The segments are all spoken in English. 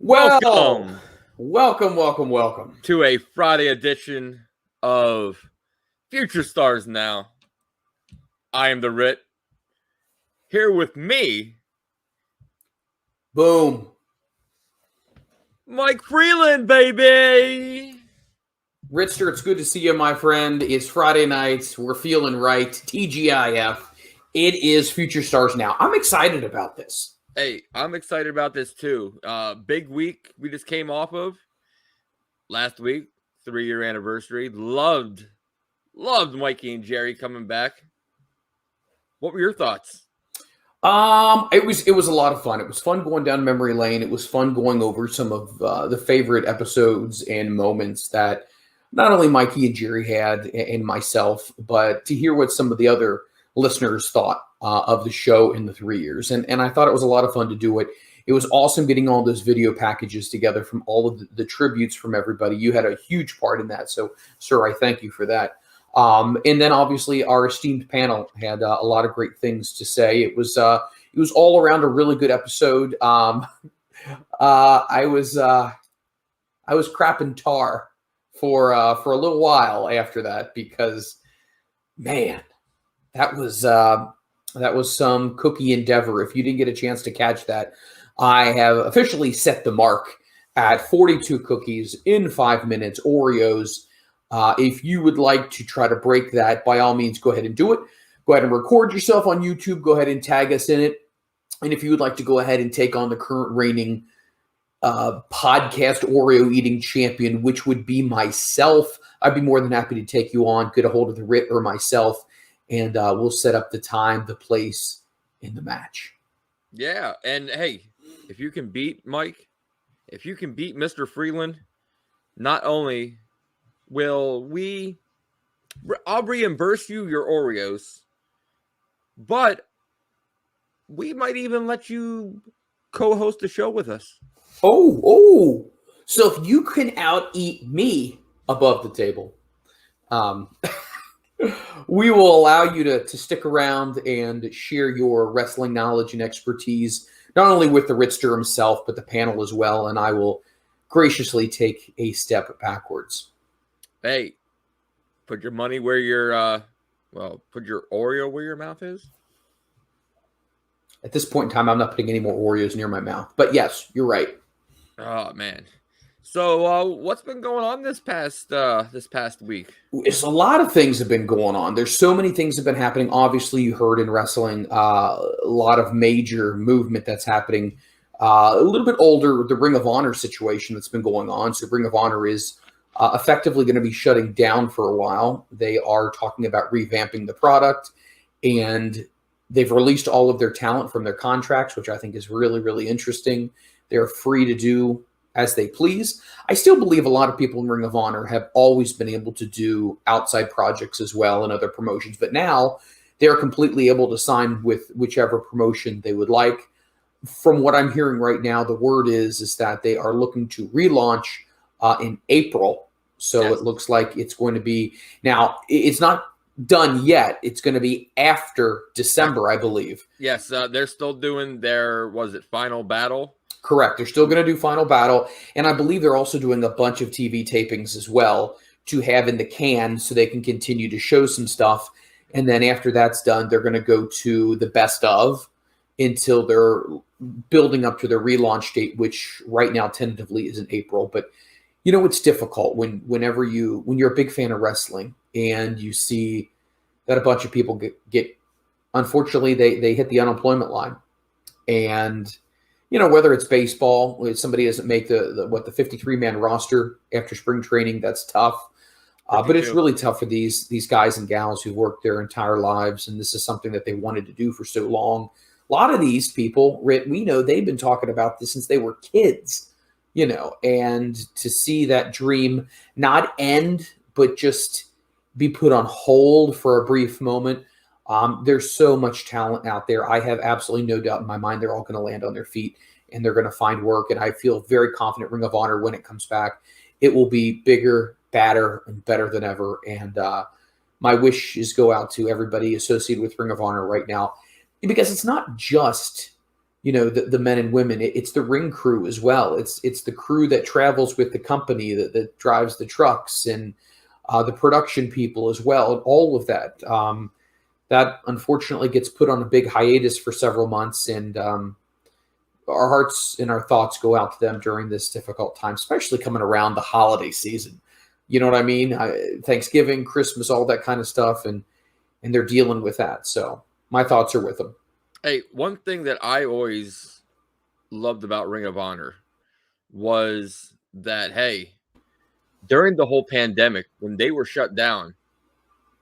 Well, Welcome welcome. to a Friday edition of Future Stars Now. I am the Ritt. Here with me, Boom. Mike Freland, baby. Ritster, it's good to see you, my friend. It's Friday nights. We're feeling right. TGIF. It is Future Stars Now. I'm excited about this. Hey, I'm excited about this too. Big week we just came off of last week, 3-year anniversary. Loved Mikey and Jerry coming back. What were your thoughts? It was a lot of fun. It was fun going down memory lane. It was fun going over some of the favorite episodes and moments that not only Mikey and Jerry had and myself, but to hear what some of the other listeners thought of the show in the 3 years. And I thought it was a lot of fun to do it. It was awesome getting all those video packages together from all of the tributes from everybody. You had a huge part in that. So, sir, I thank you for that. And then obviously our esteemed panel had a lot of great things to say. It was all around a really good episode. I was crapping tar for a little while after that because, man, that was some cookie endeavor. If you didn't get a chance to catch that, I have officially set the mark at 42 cookies in 5 minutes, Oreos. If you would like to try to break that, by all means, go ahead and do it. Go ahead and record yourself on YouTube. Go ahead and tag us in it. And if you would like to go ahead and take on the current reigning podcast Oreo eating champion, which would be myself, I'd be more than happy to take you on. Get a hold of the Ritt or myself, and we'll set up the time, the place, and the match. Yeah, and hey, if you can beat Mike, if you can beat Mr. Freland, not only will I'll reimburse you your Oreos, but we might even let you co-host the show with us. Oh. So if you can out-eat me above the table, we will allow you to stick around and share your wrestling knowledge and expertise, not only with the Rittster himself, but the panel as well, and I will graciously take a step backwards. Hey, put your money where your put your Oreo where your mouth is. At this point in time, I'm not putting any more Oreos near my mouth. But yes, you're right. Oh man. So what's been going on this past week? It's a lot of things have been going on. There's so many things have been happening. Obviously, you heard in wrestling a lot of major movement that's happening. A little bit older, the Ring of Honor situation that's been going on. So Ring of Honor is effectively going to be shutting down for a while. They are talking about revamping the product, and they've released all of their talent from their contracts, which I think is really, really interesting. They're free to do as they please. I still believe a lot of people in Ring of Honor have always been able to do outside projects as well and other promotions, but now they're completely able to sign with whichever promotion they would like. From what I'm hearing right now, the word is that they are looking to relaunch in April. So yes. It looks like it's going to be now. It's not done yet. It's going to be after December, I believe. Yes, they're still doing their Final Battle. Correct. They're still going to do Final Battle, and I believe they're also doing a bunch of TV tapings as well to have in the can so they can continue to show some stuff. And then after that's done, they're going to go to the best of until they're building up to their relaunch date, which right now tentatively is in April. But you know, it's difficult when you're a big fan of wrestling and you see that a bunch of people get unfortunately they hit the unemployment line. And you know, whether it's baseball, if somebody doesn't make the 53-man roster after spring training, that's tough. But it's really tough for these guys and gals who worked their entire lives, and this is something that they wanted to do for so long. A lot of these people, Ritt, we know they've been talking about this since they were kids. You know, and to see that dream not end, but just be put on hold for a brief moment. There's so much talent out there. I have absolutely no doubt in my mind they're all going to land on their feet and they're going to find work. And I feel very confident Ring of Honor, when it comes back, it will be bigger, badder, and better than ever. And my wishes go out to everybody associated with Ring of Honor right now, because it's not just the men and women. It's the ring crew as well. It's the crew that travels with the company that drives the trucks, and the production people as well, and all of that. That unfortunately gets put on a big hiatus for several months, and our hearts and our thoughts go out to them during this difficult time, especially coming around the holiday season. You know what I mean? Thanksgiving, Christmas, all that kind of stuff, and they're dealing with that. So my thoughts are with them. Hey, one thing that I always loved about Ring of Honor was that, hey, during the whole pandemic, when they were shut down,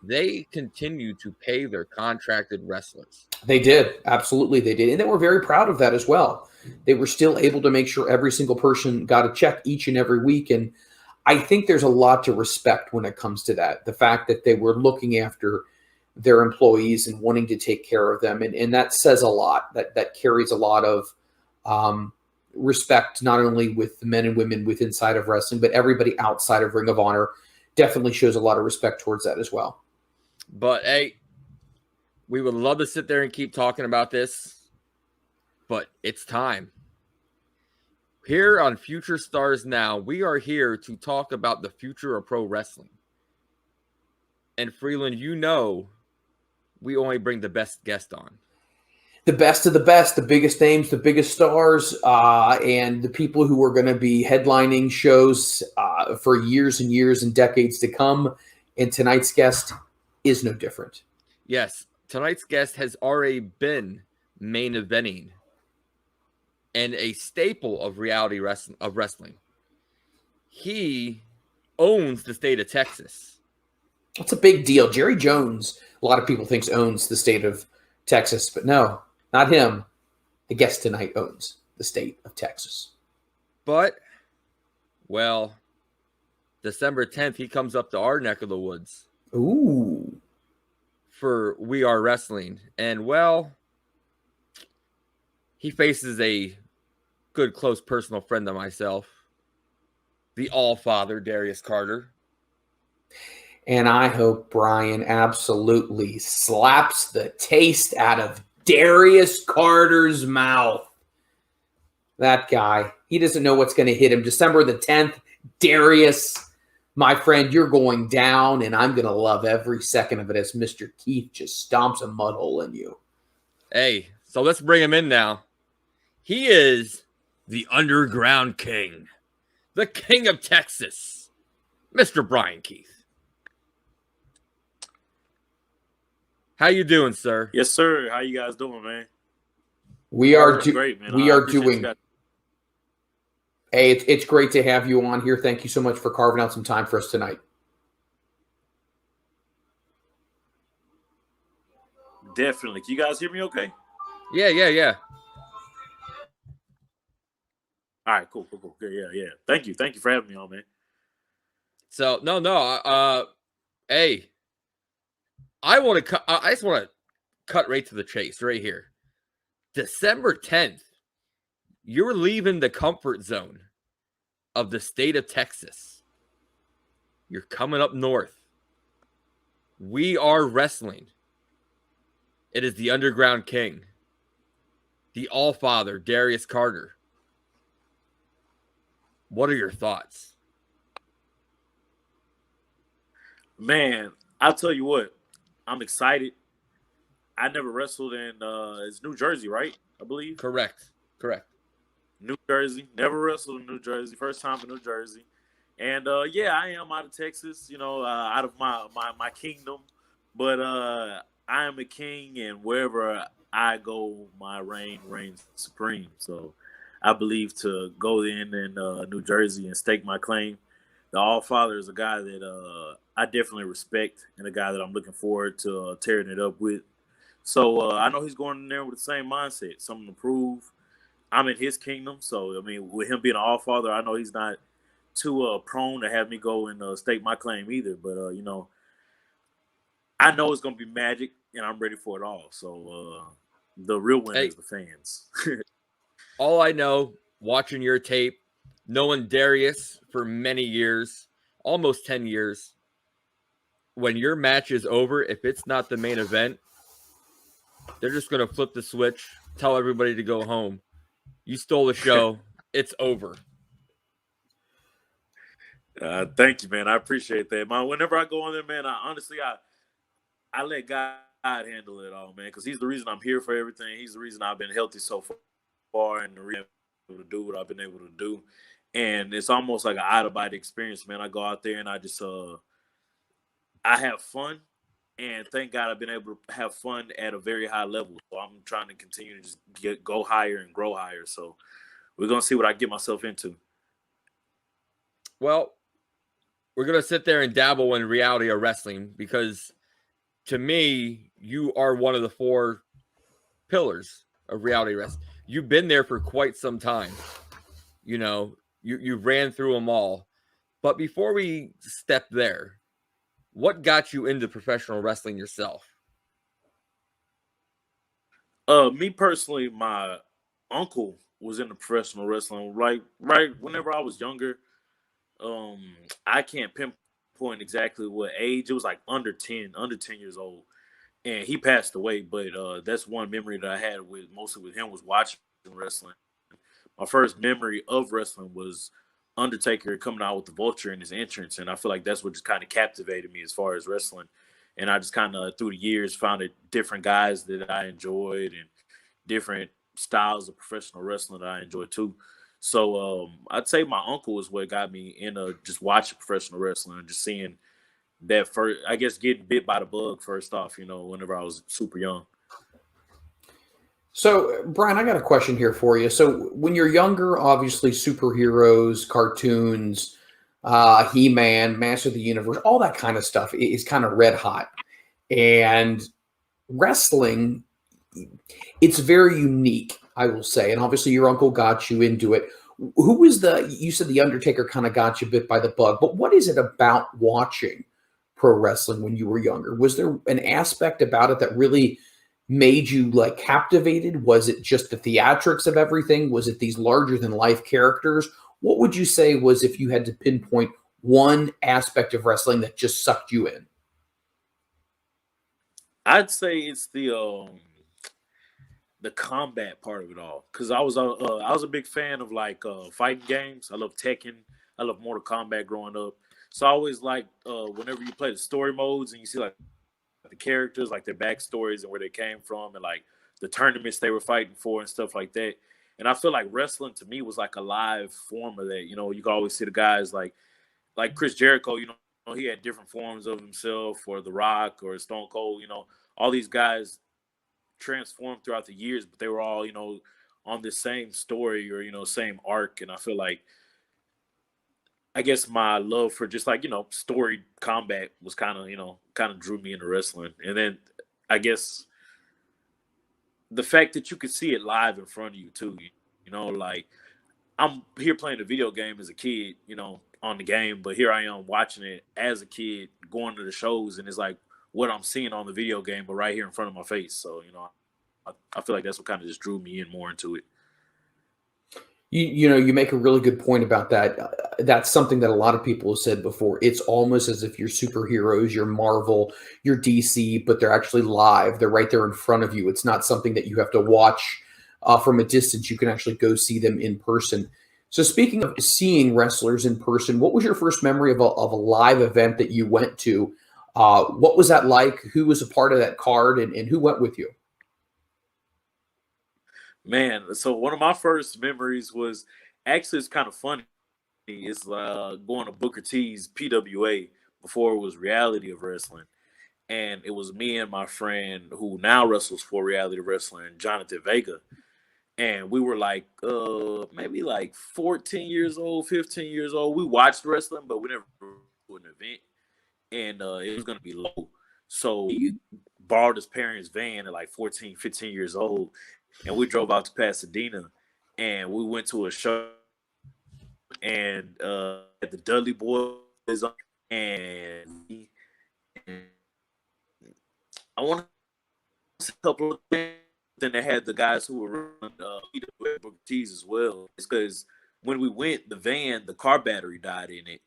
they continued to pay their contracted wrestlers. They did. Absolutely, they did. And they were very proud of that as well. They were still able to make sure every single person got a check each and every week. And I think there's a lot to respect when it comes to that. The fact that they were looking after their employees and wanting to take care of them. And that says a lot. That carries a lot of respect, not only with the men and women with inside of wrestling, but everybody outside of Ring of Honor definitely shows a lot of respect towards that as well. But, hey, we would love to sit there and keep talking about this, but it's time. Here on Future Stars Now, we are here to talk about the future of pro wrestling. And Freland, we only bring the best guest on. The best of the best, the biggest names, the biggest stars, and the people who are going to be headlining shows for years and years and decades to come. And tonight's guest is no different. Yes, tonight's guest has already been main eventing and a staple of reality wrestling. He owns the state of Texas. That's a big deal. Jerry Jones, a lot of people think owns the state of Texas, but no, not him. The guest tonight owns the state of Texas. But, well, December 10th, he comes up to our neck of the woods. Ooh. For We Are Wrestling. And, well, he faces a good, close personal friend of myself, the All-Father, Darius Carter. And I hope Bryan absolutely slaps the taste out of Darius Carter's mouth. That guy, he doesn't know what's going to hit him. December the 10th, Darius, my friend, you're going down, and I'm going to love every second of it as Mr. Keith just stomps a mud hole in you. Hey, so let's bring him in now. He is the Underground King, the King of Texas, Mr. Bryan Keith. How you doing, sir? Yes, sir. How you guys doing, man? We are great, man. We are doing. Hey, it's great to have you on here. Thank you so much for carving out some time for us tonight. Definitely. Can you guys hear me okay? Yeah. All right, cool. Yeah. Thank you for having me on, man. So, hey, I just want to cut right to the chase right here. December 10th, you're leaving the comfort zone of the state of Texas. You're coming up north. We Are Wrestling. It is the Underground King, the All-Father, Darius Carter. What are your thoughts? Man, I'll tell you what. I'm excited. I never wrestled in it's New Jersey, right? I believe. Correct. New Jersey. Never wrestled in New Jersey. First time in New Jersey. And yeah, I am out of Texas, out of my kingdom. But I am a king, and wherever I go, my reign reigns supreme. So I believe to go in New Jersey and stake my claim. The All-Father is a guy that I definitely respect, and a guy that I'm looking forward to tearing it up with. So I know he's going in there with the same mindset, something to prove. I'm in his kingdom, so, I mean, with him being an All-Father, I know he's not too prone to have me go and stake my claim either. But, I know it's going to be magic, and I'm ready for it all. So the real winner is the fans. All I know, watching your tape, knowing Darius for many years, almost 10 years, when your match is over, if it's not the main event, they're just going to flip the switch tell everybody to go home. You stole the show. It's over. Thank you, man. I appreciate that. Whenever I go on there, man, I let God handle it all, man, because He's the reason I'm here for everything. He's the reason I've been healthy so far, and the reason I'm able to do what I've been able to do. And it's almost like an out of body experience, man. I go out there and I just I have fun, and thank God I've been able to have fun at a very high level. So I'm trying to continue to just go higher and grow higher. So we're gonna see what I get myself into. Well, we're going to sit there and dabble in reality of wrestling because to me, you are one of the 4 pillars of reality wrestling. You've been there for quite some time. You know, you ran through them all. But before we step there, what got you into professional wrestling yourself? Me personally, my uncle was into professional wrestling. Right whenever I was younger, I can't pinpoint exactly what age. It was like under 10 years old. And he passed away, but that's one memory that I had mostly with him was watching wrestling. My first memory of wrestling was Undertaker coming out with the Vulture in his entrance, and I feel like that's what just kind of captivated me as far as wrestling. And I just kind of through the years found it different guys that I enjoyed and different styles of professional wrestling that I enjoy too. So I'd say my uncle is what got me into just watching professional wrestling and just seeing that first, I guess, getting bit by the bug first off, whenever I was super young. So, Brian, I got a question here for you. So, when you're younger, obviously superheroes, cartoons, He-Man, Master of the Universe, all that kind of stuff is kind of red hot. And wrestling, it's very unique, I will say. And obviously, your uncle got you into it. Who was you said the Undertaker kind of got you bit by the bug, but what is it about watching pro wrestling when you were younger? Was there an aspect about it that really made you like captivated? Was it just the theatrics of everything? Was it these larger than life characters? What would you say was, if you had to pinpoint one aspect of wrestling that just sucked you in? I'd say it's the combat part of it all, because I was a big fan of like fighting games. I love Tekken. I love Mortal Kombat growing up. So I always like whenever you play the story modes and you see like the characters, like their backstories and where they came from, and like the tournaments they were fighting for and stuff like that. And I feel like wrestling to me was like a live form of that. You can always see the guys like Chris Jericho. He had different forms of himself, or The Rock, or Stone Cold. All these guys transformed throughout the years, but they were all on the same story or same arc. And I feel like, I guess my love for just like story combat was kind of drew me into wrestling. And then I guess the fact that you could see it live in front of you too. Like I'm here playing a video game as a kid, on the game, but here I am watching it as a kid, going to the shows, and it's like what I'm seeing on the video game, but right here in front of my face. So I feel like that's what kind of just drew me in more into it. You make a really good point about that. That's something that a lot of people have said before. It's almost as if you're superheroes, you're Marvel, you're DC, but they're actually live. They're right there in front of you. It's not something that you have to watch from a distance. You can actually go see them in person. So speaking of seeing wrestlers in person, what was your first memory of a live event that you went to? What was that like? Who was a part of that card, and who went with you? Man, so one of my first memories was actually, it's kind of funny. It's going to Booker T's PWA before it was Reality of Wrestling. And it was me and my friend who now wrestles for Reality of Wrestling, Jonathan Vega. And we were like maybe like 14 years old, 15 years old. We watched wrestling, but we never to an event. And it was going to be low. So he borrowed his parents' van at like 14, 15 years old. And we drove out to Pasadena, and we went to a show, and at the Dudley Boys, and I want to a couple of things. Then they had the guys who were running Booker T's as well. It's because when we went, the car battery died in it,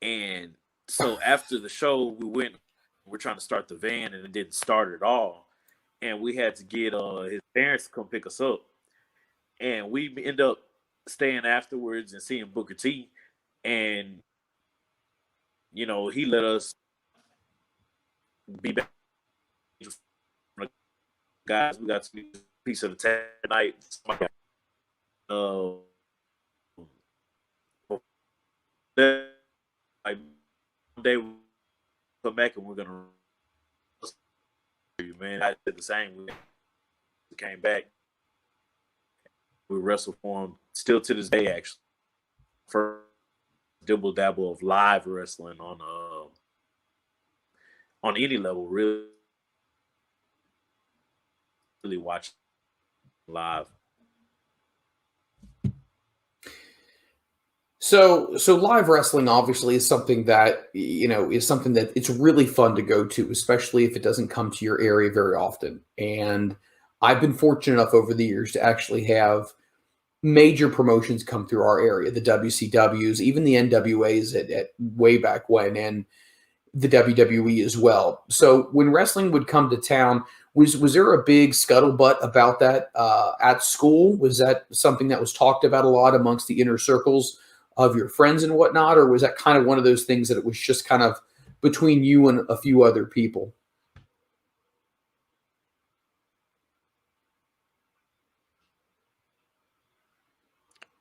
and so after the show, we're trying to start the van, and it didn't start at all. and we had to get his parents to come pick us up, and we end up staying afterwards and seeing Booker T, and he let us be back. Guys, we got a piece of the tonight. Like one day we come back and we're gonna man. I did the same. We came back. We wrestled for him still to this day. Actually, first double dabble of live wrestling on any level. Really watch live. So live wrestling obviously is something that it's really fun to go to, especially if it doesn't come to your area very often. And I've been fortunate enough over the years to actually have major promotions come through our area, the WCWs, even the NWAs at way back when, and the WWE as well. So when wrestling would come to town, was there a big scuttlebutt about that at school? Was that something that was talked about a lot amongst the inner circles of your friends and whatnot, or was that kind of one of those things that it was just kind of between you and a few other people?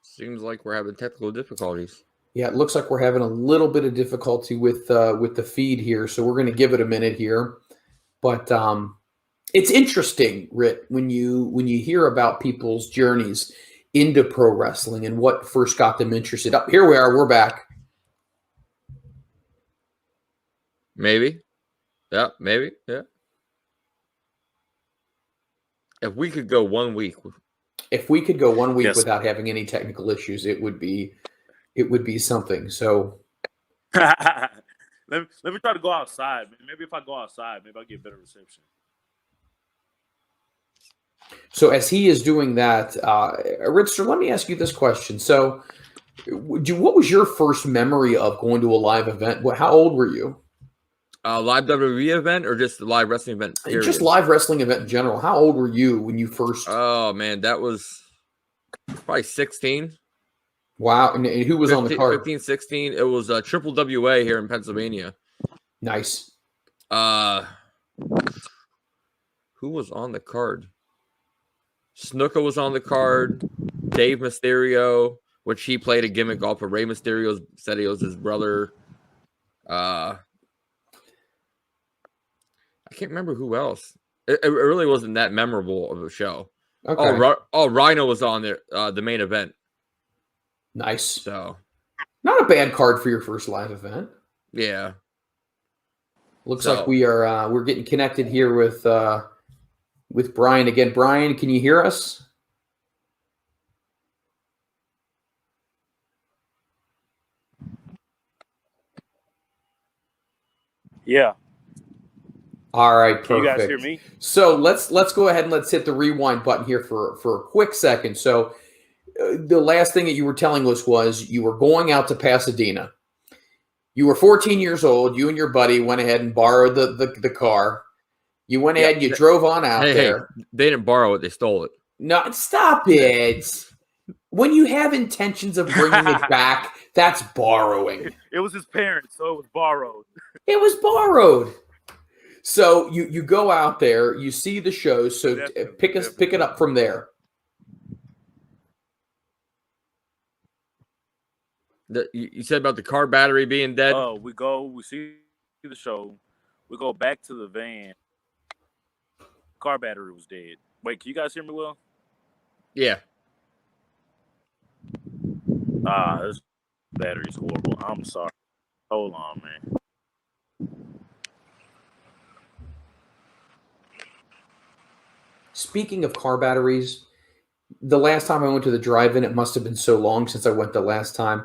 Seems like we're having technical difficulties. Yeah, it looks like we're having a little bit of difficulty with the feed here, so we're going to give it a minute here. But it's interesting, Ritt, when you hear about people's journeys into pro wrestling and what first got them interested. Up here we are, we're back. Maybe. Yeah, maybe. Yeah. If we could go 1 week. If we could go 1 week Yes. without having any technical issues, it would be something. So let me try to go outside. Maybe if I go outside, maybe I'll get better reception. So as he is doing that, Richard, let me ask you this question. So what was your first memory of going to a live event? How old were you? Live WWE event or just a live wrestling event? Period? Just live wrestling event in general. How old were you when you first? Oh, man, that was probably 16. Wow. And who was 15, on the card? 15, 16. It was Triple WA here in Pennsylvania. Nice. Who was on the card? Snuka was on the card. Dave Mysterio, which he played a gimmick off of Rey Mysterio, said he was his brother. I can't remember who else. It really wasn't that memorable of a show. Okay. Rhino was on there, the main event. Nice. So not a bad card for your first live event. Yeah. Looks like we're getting connected here with Bryan again. Bryan, can you hear us? Yeah. All right, perfect. Can you guys hear me? So let's go ahead and let's hit the rewind button here for a quick second. So the last thing that you were telling us was you were going out to Pasadena. You were 14 years old. You and your buddy went ahead and borrowed the car. You went ahead and you drove on out there. Hey, they didn't borrow it. They stole it. No, stop it. When you have intentions of bringing it back, that's borrowing. It was his parents, so it was borrowed. It was borrowed. So you go out there, you see the shows. So pick it up from there. You said about the car battery being dead? We see the show. We go back to the van. Car battery was dead. Wait, can you guys hear me well? Yeah. This battery's horrible. I'm sorry. Hold on, man. Speaking of car batteries, the last time I went to the drive-in, it must have been so long since I went the last time.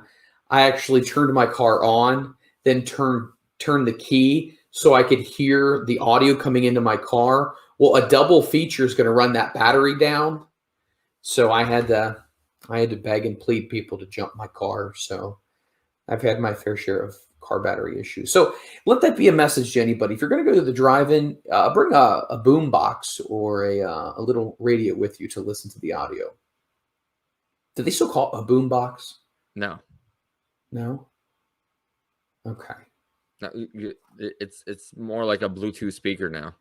I actually turned my car on, then turned the key so I could hear the audio coming into my car. Well, a double feature is going to run that battery down. So I had to beg and plead people to jump my car. So I've had my fair share of car battery issues. So let that be a message to anybody. If you're going to go to the drive-in, bring a boom box or a little radio with you to listen to the audio. Do they still call it a boom box? No. No? Okay. No, it's more like a Bluetooth speaker now.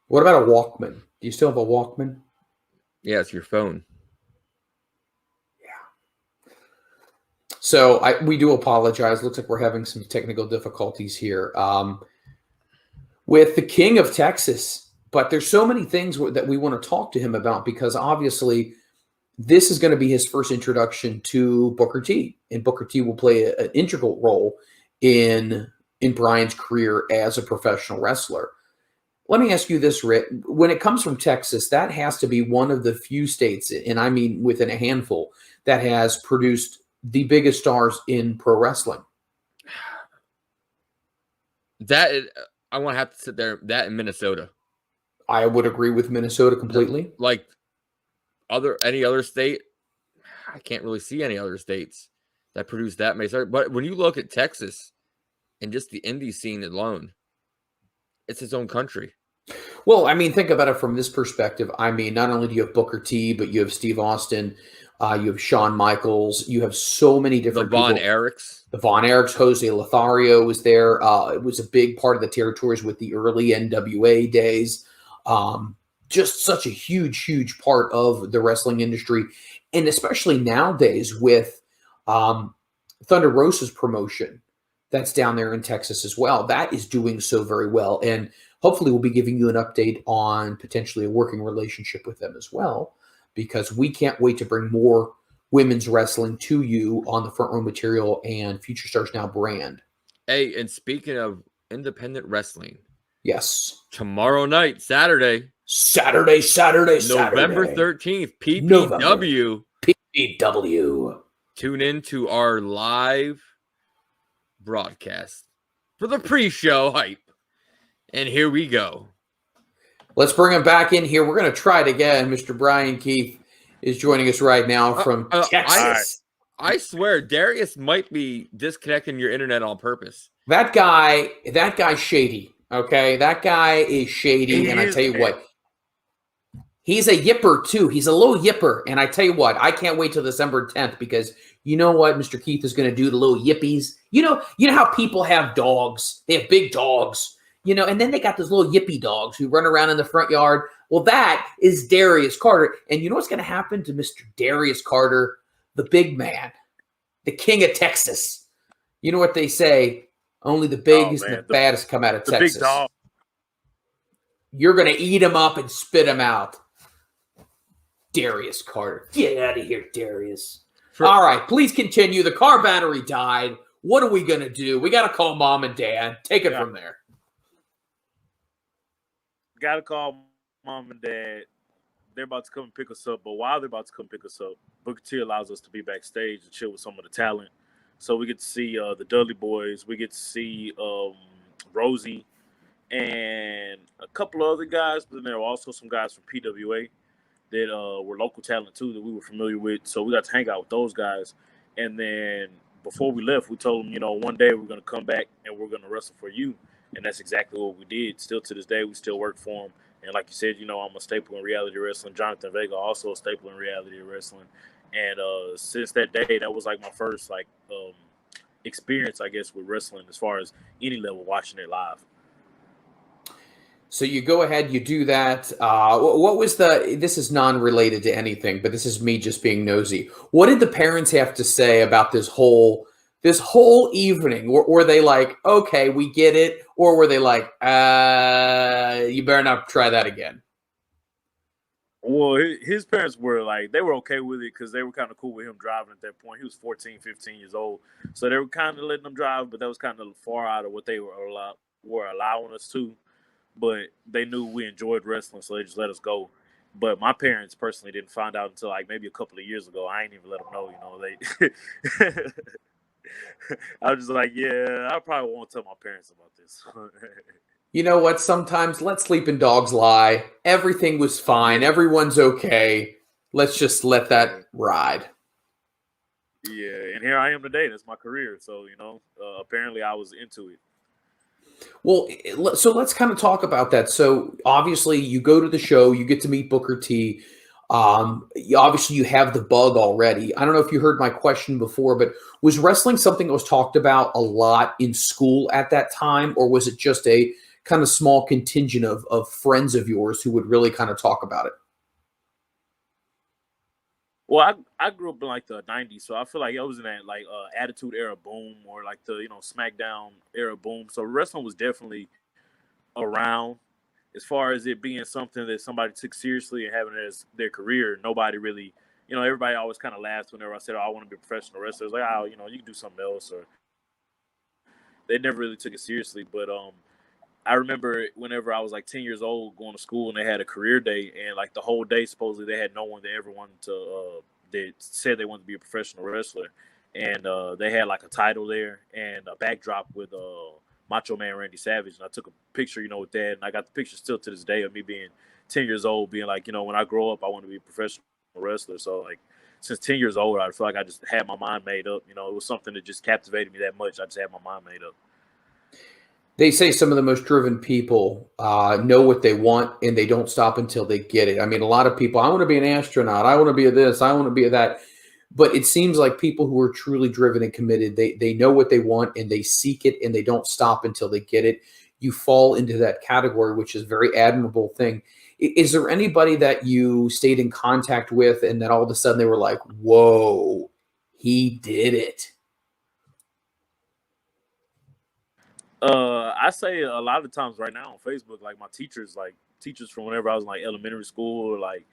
What about a Walkman? Do you still have a Walkman? Yeah, it's your phone. Yeah. So we do apologize. Looks like we're having some technical difficulties here with the King of Texas. But there's so many things that we want to talk to him about because obviously this is going to be his first introduction to Booker T. And Booker T will play an integral role in Bryan's career as a professional wrestler. Let me ask you this, Ritt. When it comes from Texas, that has to be one of the few states, and I mean within a handful, that has produced the biggest stars in pro wrestling. I want to have to sit there. That in Minnesota. I would agree with Minnesota completely. Like any other state, I can't really see any other states that produce that many stars. But when you look at Texas and just the indie scene alone, it's its own country. Well, I mean, think about it from this perspective. I mean, not only do you have Booker T, but you have Steve Austin, you have Shawn Michaels, you have so many different people. The Von Erichs, Jose Lothario was there. It was a big part of the territories with the early NWA days. Just such a huge part of the wrestling industry. And especially nowadays with Thunder Rosa's promotion that's down there in Texas as well. That is doing so very well. And hopefully we'll be giving you an update on potentially a working relationship with them as well, because we can't wait to bring more women's wrestling to you on the Front Row Material and Future Stars Now brand. Hey, and speaking of independent wrestling. Yes. Tomorrow night, Saturday. November 13th, PPW. PPW. Tune in to our live broadcast for the pre-show hype. And here we go. Let's bring him back in here. We're going to try it again. Mr. Bryan Keith is joining us right now from Texas. I swear, Darius might be disconnecting your internet on purpose. That guy's shady. Okay, that guy is shady, and I tell you what, he's a yipper too. He's a little yipper, and I tell you what, I can't wait till December 10th because you know what Mr. Keith is going to do to little yippies. You know how people have dogs. They have big dogs. And then they got those little yippy dogs who run around in the front yard. Well, that is Darius Carter. And you know what's going to happen to Mr. Darius Carter, the big man, the king of Texas? You know what they say? Only the biggest and the baddest come out of Texas. Big dog. You're going to eat him up and spit him out. Darius Carter. Get out of here, Darius. All right, please continue. The car battery died. What are we going to do? We got to call mom and dad. Take it from there. Got to call mom and dad. They're about to come and pick us up. But while they're about to come pick us up, Booker T allows us to be backstage and chill with some of the talent. So we get to see the Dudley Boys. We get to see Rosie and a couple of other guys. But then there were also some guys from PWA that were local talent, too, that we were familiar with. So we got to hang out with those guys. And then before we left, we told them, one day we're going to come back and we're going to wrestle for you. And that's exactly what we did. Still to this day, we still work for him. And like you said, I'm a staple in reality wrestling. Jonathan Vega also a staple in reality wrestling. And since that day, that was like my first experience, I guess, with wrestling as far as any level watching it live. So you go ahead, you do that. What was this is non-related to anything, but this is me just being nosy. What did the parents have to say about this whole evening? Were they like, okay, we get it? Or were they like, you better not try that again? Well, his parents were like, they were okay with it because they were kind of cool with him driving at that point. He was 14, 15 years old. So they were kind of letting him drive, but that was kind of far out of what they were allowing us to. But they knew we enjoyed wrestling, so they just let us go. But my parents personally didn't find out until like maybe a couple of years ago. I ain't even let them know, they I was just like, yeah, I probably won't tell my parents about this. You know what? Sometimes let sleeping dogs lie. Everything was fine. Everyone's okay. Let's just let that ride. Yeah, and here I am today. That's my career. So apparently I was into it. Well, so let's kind of talk about that. So obviously, you go to the show, you get to meet Booker T. Obviously, you have the bug already. I don't know if you heard my question before, but was wrestling something that was talked about a lot in school at that time, or was it just a kind of small contingent of friends of yours who would really kind of talk about it? Well, I grew up in like the '90s, so I feel like I was in that like Attitude Era boom, or like the SmackDown era boom. So wrestling was definitely around. As far as it being something that somebody took seriously and having it as their career, nobody really, everybody always kind of laughed whenever I said, "Oh, I want to be a professional wrestler." It's like, "Oh, you can do something else," or they never really took it seriously. But I remember whenever I was like 10 years old going to school and they had a career day, and like the whole day supposedly they had no one that ever wanted to that said they wanted to be a professional wrestler, and they had like a title there and a backdrop with Macho Man Randy Savage, and I took a picture with that, and I got the picture still to this day of me being 10 years old, being like, when I grow up I want to be a professional wrestler. So like since 10 years old I feel like I just had my mind made up. It was something that just captivated me that much. I just had my mind made up. They say some of the most driven people know what they want and they don't stop until they get it. I mean, a lot of people, I want to be an astronaut. I want to be a this. I want to be a that. But it seems like people who are truly driven and committed, they know what they want and they seek it and they don't stop until they get it. You fall into that category, which is a very admirable thing. Is there anybody that you stayed in contact with and that all of a sudden they were like, whoa, he did it? I say a lot of times right now on Facebook, like my teachers, from whenever I was in like elementary school, or like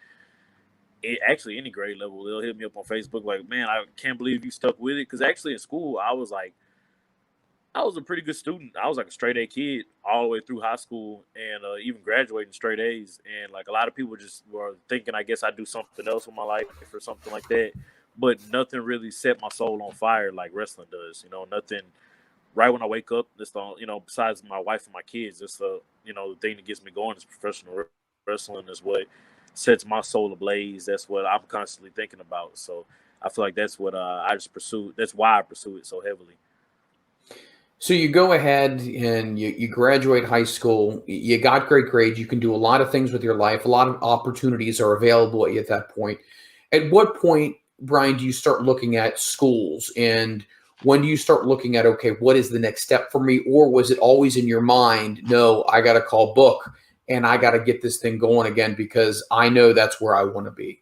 actually any grade level, they'll hit me up on Facebook like, "Man, I can't believe you stuck with it." Because actually in school, I was a pretty good student. I was like a straight A kid all the way through high school, and even graduating straight A's. And like a lot of people just were thinking, I guess I'd do something else with my life or something like that. But nothing really set my soul on fire like wrestling does. Nothing. Right when I wake up, that's the besides my wife and my kids, that's the thing that gets me going is professional wrestling. Is what sets my soul ablaze. That's what I'm constantly thinking about. So I feel like that's what I just pursue. That's why I pursue it so heavily. So you go ahead and you graduate high school. You got great grades. You can do a lot of things with your life. A lot of opportunities are available at you at that point. At what point, Bryan, do you start looking at schools? And when do you start looking at, okay, what is the next step for me? Or was it always in your mind, no, I got to call Book and I got to get this thing going again because I know that's where I want to be?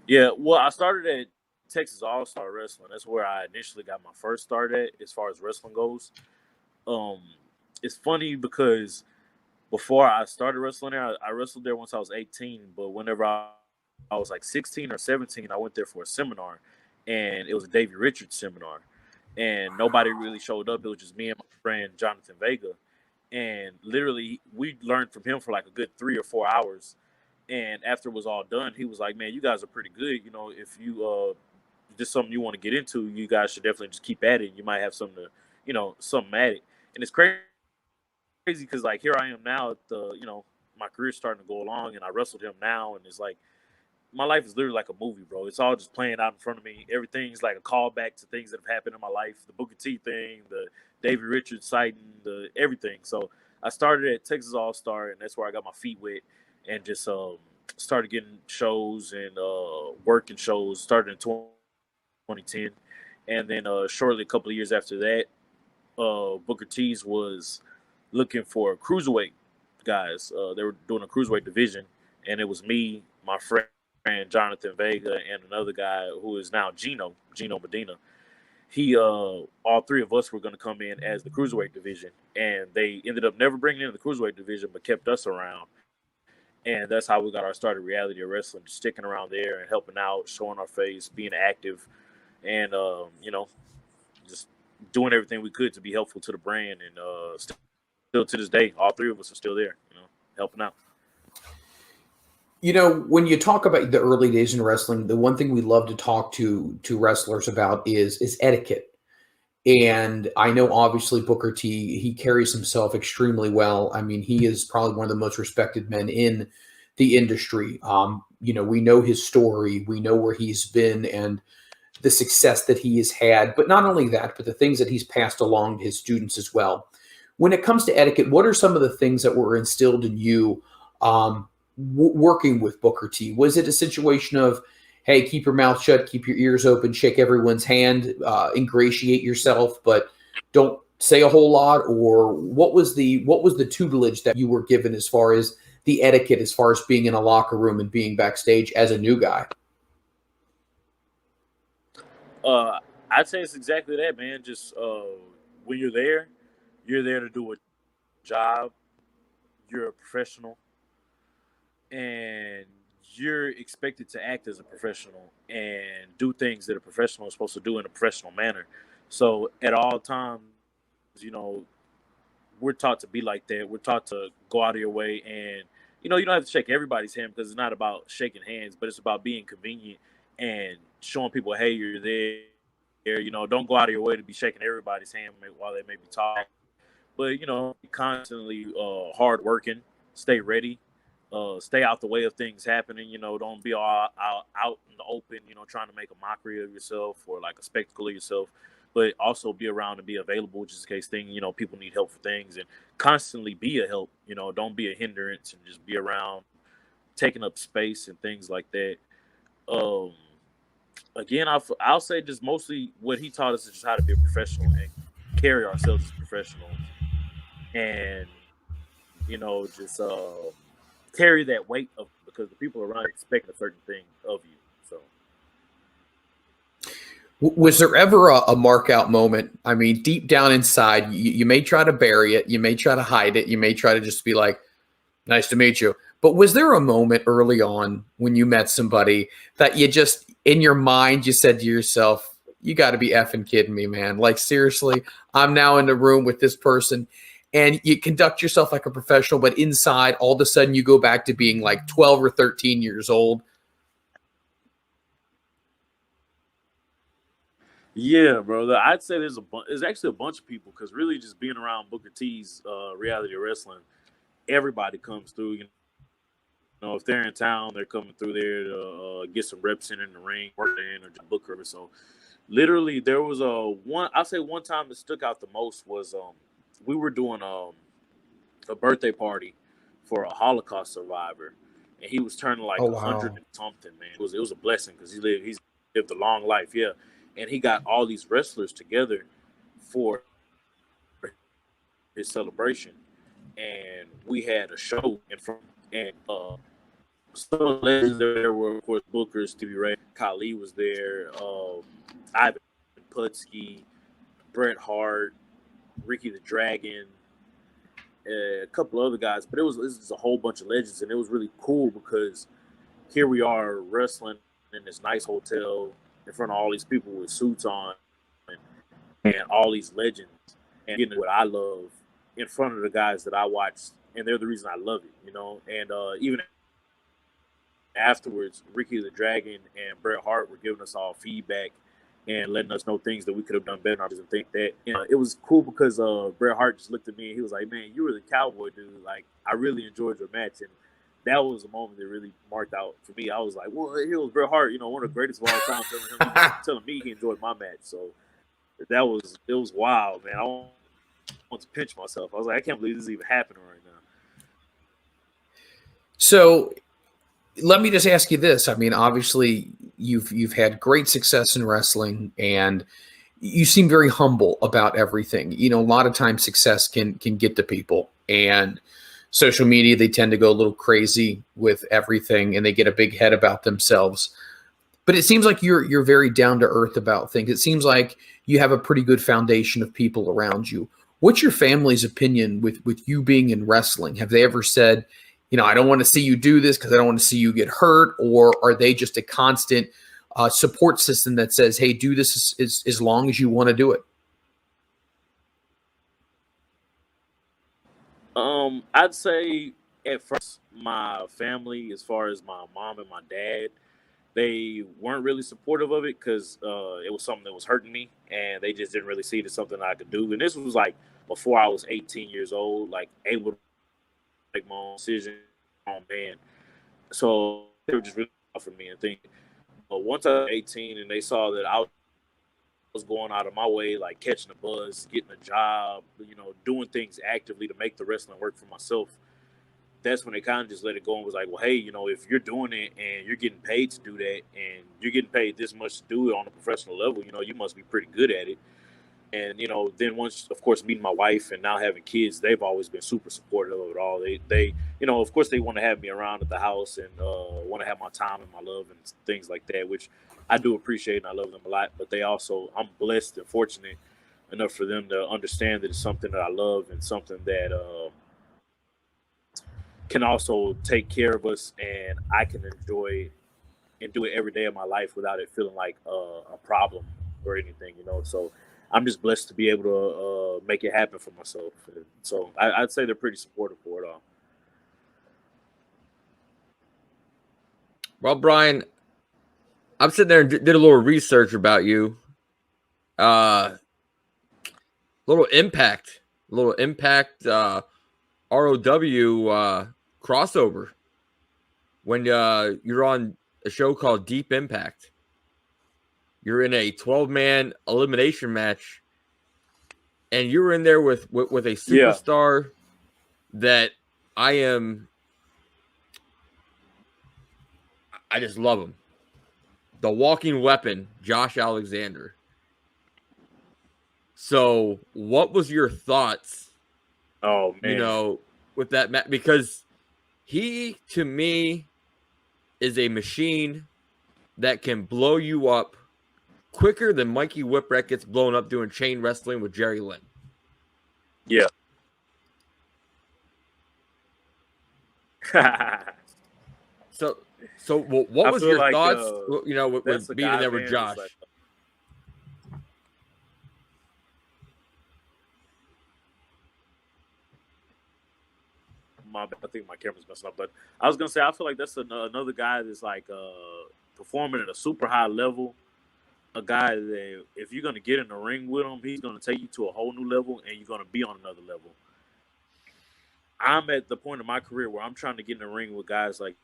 Yeah, well, I started at Texas All Star Wrestling. That's where I initially got my first start at, as far as wrestling goes. Um, it's funny because before I started wrestling there, I wrestled there once I was 18. But whenever I was like 16 or 17, I went there for a seminar, and it was a Davey Richards seminar, and nobody really showed up. It was just me and my friend Jonathan Vega, and literally we learned from him for like a good 3 or 4 hours. And after it was all done, he was like, "Man, you guys are pretty good. If you just something you want to get into, you guys should definitely just keep at it. You might have something to, something at it." And it's crazy because like here I am now at my career's starting to go along, and I wrestled him now, and it's like my life is literally like a movie, bro. It's all just playing out in front of me. Everything's like a callback to things that have happened in my life. The Booker T thing, the Davey Richards sighting, the everything. So I started at Texas All Star, and that's where I got my feet wet, and just started getting shows and working shows. Started in 2010, and then shortly a couple of years after that, Booker T's was looking for cruiserweight guys. They were doing a cruiserweight division, and it was me, my friend Jonathan Vega, and another guy who is now Gino Medina. All three of us were going to come in as the cruiserweight division, and they ended up never bringing in the cruiserweight division, but kept us around. And that's how we got our start of reality of wrestling, just sticking around there and helping out, showing our face, being active, and just doing everything we could to be helpful to the brand. And still to this day, all three of us are still there, helping out. When you talk about the early days in wrestling, the one thing we love to talk to wrestlers about is etiquette. And I know obviously Booker T, he carries himself extremely well. I mean, he is probably one of the most respected men in the industry. We know his story, we know where he's been, and the success that he has had, but not only that, but the things that he's passed along to his students as well. When it comes to etiquette, what are some of the things that were instilled in you working with Booker T? Was it a situation of, hey, keep your mouth shut, keep your ears open, shake everyone's hand, ingratiate yourself, but don't say a whole lot? Or what was the tutelage that you were given as far as the etiquette, as far as being in a locker room and being backstage as a new guy? I'd say it's exactly that, man. Just when you're there to do a job. You're a professional, and you're expected to act as a professional and do things that a professional is supposed to do in a professional manner. So at all times, you know, we're taught to be like that. We're taught to go out of your way, and you don't have to shake everybody's hand because it's not about shaking hands, but it's about being convenient and showing people, hey, you're there. Don't go out of your way to be shaking everybody's hand while they may be talking. But constantly hard working, stay ready, stay out the way of things happening. Don't be all out in the open. Trying to make a mockery of yourself or like a spectacle of yourself. But also be around and be available just in case people need help for things, and constantly be a help. Don't be a hindrance and just be around, taking up space and things like that. Um, Again, I'll say just mostly what he taught us is just how to be a professional and carry ourselves as professionals, and just carry that weight of, because the people around you expect a certain thing of you. So, Was there ever a mark out moment? I mean, deep down inside, you may try to bury it, you may try to hide it, you may try to just be like, nice to meet you. But was there a moment early on when you met somebody that you just, in your mind, you said to yourself, you got to be effing kidding me, man. Like, seriously, I'm now in the room with this person, and you conduct yourself like a professional, but inside, all of a sudden, you go back to being like 12 or 13 years old. yeah, bro. I'd say there's actually a bunch of people, because really just being around Booker T's reality wrestling, everybody comes through. If they're in town, they're coming through there to get some reps in the ring, work in, or just Booker. So literally, there was I'll say one time that stuck out the most was we were doing a birthday party for a Holocaust survivor, and he was turning like Oh, 100 wow. and something. Man, it was a blessing because he's lived a long life, yeah, and he got all these wrestlers together for his celebration, and we had a show in front, and some of the legends there were, of course, Booker, Stevie Ray, Khali was there, Ivan Putski, Bret Hart, Ricky the Dragon, a couple other guys, but it was just a whole bunch of legends, and it was really cool because here we are wrestling in this nice hotel in front of all these people with suits on, and all these legends, and getting what I love in front of the guys that I watched, and they're the reason I love it. And even afterwards, Ricky the Dragon and Bret Hart were giving us all feedback and letting us know things that we could have done better. I just think that it was cool because Bret Hart just looked at me and he was like, "Man, you were the cowboy dude. Like, I really enjoyed your match." And that was a moment that really marked out for me. I was like, "Well, here was Bret Hart, one of the greatest of all time, telling me he enjoyed my match." So it was wild, man. I want to pinch myself. I was like, I can't believe this is even happening right now. So let me just ask you this. I mean, obviously you've had great success in wrestling, and you seem very humble about everything. A lot of times success can get to people, and social media, they tend to go a little crazy with everything and they get a big head about themselves. But it seems like you're very down to earth about things. It seems like you have a pretty good foundation of people around you. What's your family's opinion with you being in wrestling? Have they ever said, I don't want to see you do this because I don't want to see you get hurt? Or are they just a constant support system that says, hey, do this as long as you want to do it? I'd say at first my family, as far as my mom and my dad, they weren't really supportive of it because it was something that was hurting me, and they just didn't really see it as something I could do. And this was like before I was 18 years old, like able to make my own decision on man. So they were just really for me and think. But once I was 18 and they saw that I was was going out of my way, like catching a bus, getting a job, doing things actively to make the wrestling work for myself. That's when they kind of just let it go and was like, well, hey, if you're doing it and you're getting paid to do that and you're getting paid this much to do it on a professional level, you must be pretty good at it. And, then once, of course, meeting my wife and now having kids, they've always been super supportive of it all. They of course, they want to have me around at the house and want to have my time and my love and things like that, which I do appreciate and I love them a lot. But I'm blessed and fortunate enough for them to understand that it's something that I love and something that can also take care of us, and I can enjoy and do it every day of my life without it feeling like a problem or anything, So I'm just blessed to be able to make it happen for myself. And so I'd say they're pretty supportive for it all. Well, Bryan, I'm sitting there and did a little research about you. Little impact, ROW crossover when you're on a show called Deep Impact. You're in a 12-man elimination match, and you're in there with a superstar that I just love him. The walking weapon, Josh Alexander. So, what was your thoughts? Oh man, with that match, because he, to me, is a machine that can blow you up quicker than Mikey Whipwreck gets blown up doing chain wrestling with Jerry Lynn. Yeah. So what was your thoughts? With being there with Josh. I think my camera's messing up, but I was gonna say I feel like that's another guy that's like performing at a super high level. A guy that if you're gonna get in the ring with him, he's gonna take you to a whole new level, and you're gonna be on another level. I'm at the point of my career where I'm trying to get in the ring with guys like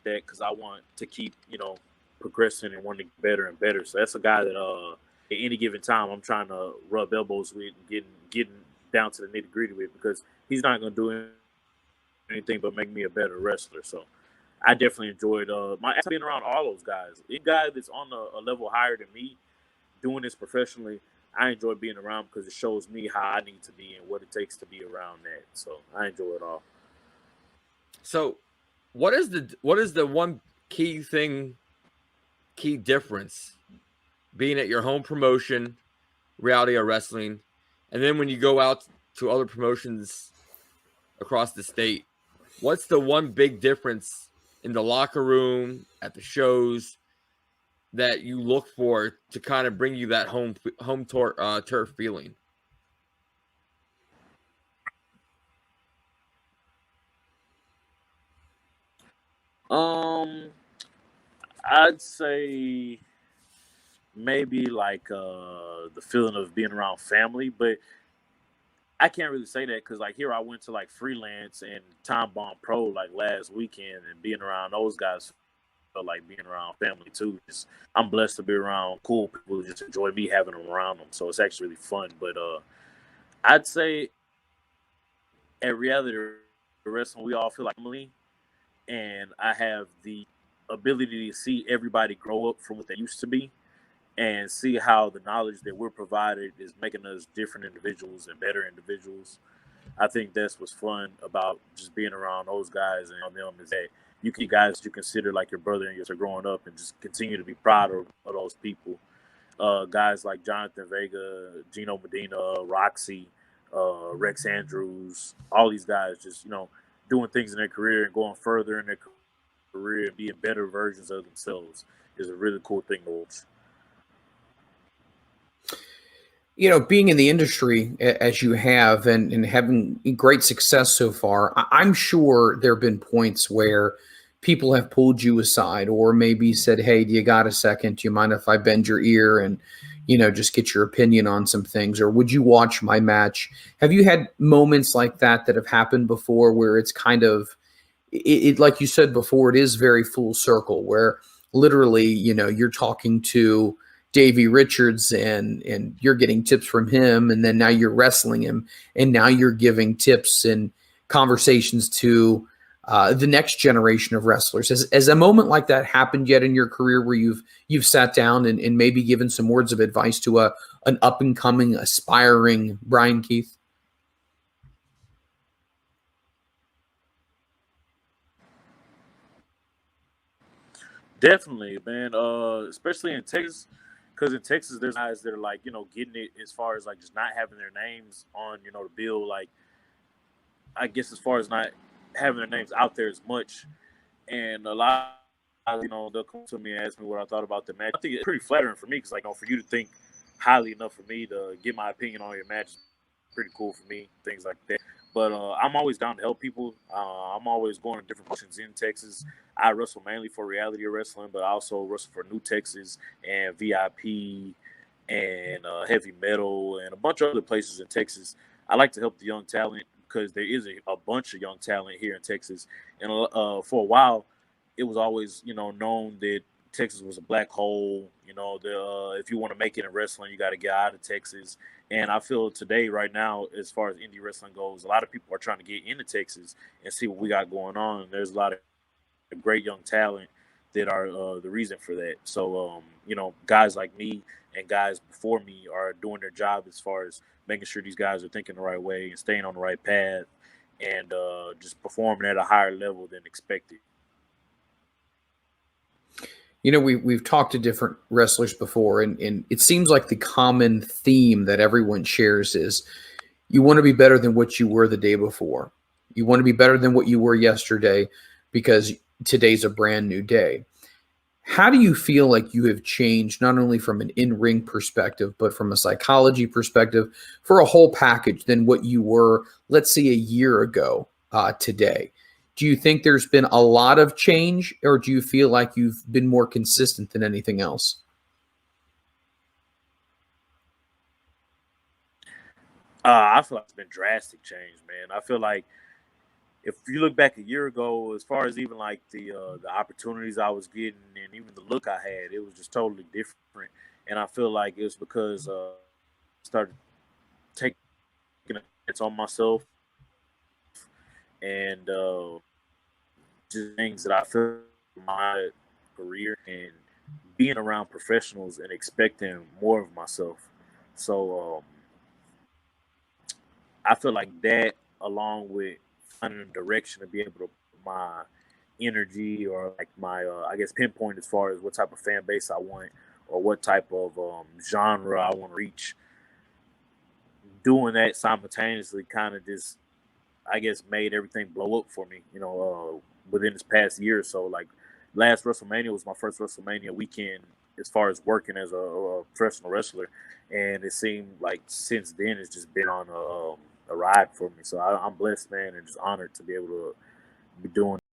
that because I want to keep progressing and wanting to get better and better. So that's a guy that at any given time I'm trying to rub elbows with and getting down to the nitty gritty with, because he's not gonna do anything but make me a better wrestler. So I definitely enjoyed being around all those guys. Any guy that's on a level higher than me doing this professionally, I enjoy being around because it shows me how I need to be and what it takes to be around that. So I enjoy it all. So what is the one key difference being at your home promotion, Reality of Wrestling, and then when you go out to other promotions across the state? What's the one big difference in the locker room, at the shows, that you look for to kind of bring you that home turf feeling? I'd say maybe like the feeling of being around family, but I can't really say that because like here I went to like Freelance and Time Bomb Pro like last weekend, and being around those guys felt like being around family too. I'm blessed to be around cool people who just enjoy me having them around them, so it's actually really fun. But I'd say at Reality Wrestling we all feel like family, and I have the ability to see everybody grow up from what they used to be and see how the knowledge that we're provided is making us different individuals and better individuals. I think that's what's fun about just being around those guys and them, is that you can guys you consider like your brother and you're growing up, and just continue to be proud of those people. Guys like Jonathan Vega, Gino Medina, Roxy, Rex Andrews, all these guys just, doing things in their career and going further in their career and being better versions of themselves is a really cool thing to watch. Being in the industry as you have and having great success so far, I'm sure there have been points where people have pulled you aside or maybe said, hey, do you got a second? Do you mind if I bend your ear and, just get your opinion on some things? Or would you watch my match? Have you had moments like that have happened before where it's kind of, it like you said before, it is very full circle where literally, you're talking to Davey Richards, and you're getting tips from him, and then now you're wrestling him, and now you're giving tips and conversations to the next generation of wrestlers. Has a moment like that happened yet in your career where you've sat down and maybe given some words of advice to an up and coming, aspiring Bryan Keith? Definitely, man. Especially in Texas, because in Texas there's guys that are like, getting it as far as like just not having their names on, the bill. Like, I guess as far as not having their names out there as much, and a lot, they'll come to me and ask me what I thought about the match. I think it's pretty flattering for me because, like, for you to think highly enough for me to get my opinion on your match, is pretty cool for me. Things like that. But I'm always down to help people. I'm always going to different promotions in Texas. I wrestle mainly for Reality Wrestling, but I also wrestle for New Texas and VIP and Heavy Metal and a bunch of other places in Texas. I like to help the young talent because there is a bunch of young talent here in Texas. And for a while, it was always, known that Texas was a black hole. If you want to make it in wrestling, you got to get out of Texas. And I feel today, right now, as far as indie wrestling goes, a lot of people are trying to get into Texas and see what we got going on. And there's a lot of great young talent that are the reason for that. So, guys like me and guys before me are doing their job as far as making sure these guys are thinking the right way and staying on the right path and just performing at a higher level than expected. We've talked to different wrestlers before, and it seems like the common theme that everyone shares is you want to be better than what you were the day before. You want to be better than what you were yesterday because today's a brand new day. How do you feel like you have changed, not only from an in-ring perspective, but from a psychology perspective, for a whole package than what you were, let's say, a year ago today? Do you think there's been a lot of change, or do you feel like you've been more consistent than anything else? I feel like it's been drastic change, man. I feel like if you look back a year ago, as far as even like the opportunities I was getting and even the look I had, it was just totally different. And I feel like it was because I started taking a chance on myself and just things that I feel in my career and being around professionals and expecting more of myself. So I feel like that, along with finding a direction to be able to put my energy or like my, I guess, pinpoint as far as what type of fan base I want or what type of genre I want to reach. Doing that simultaneously kind of just, I guess, made everything blow up for me, within this past year or so. Like, last WrestleMania was my first WrestleMania weekend as far as working as a professional wrestler. And it seemed like since then it's just been on a ride for me. So I'm blessed, man, and just honored to be able to be doing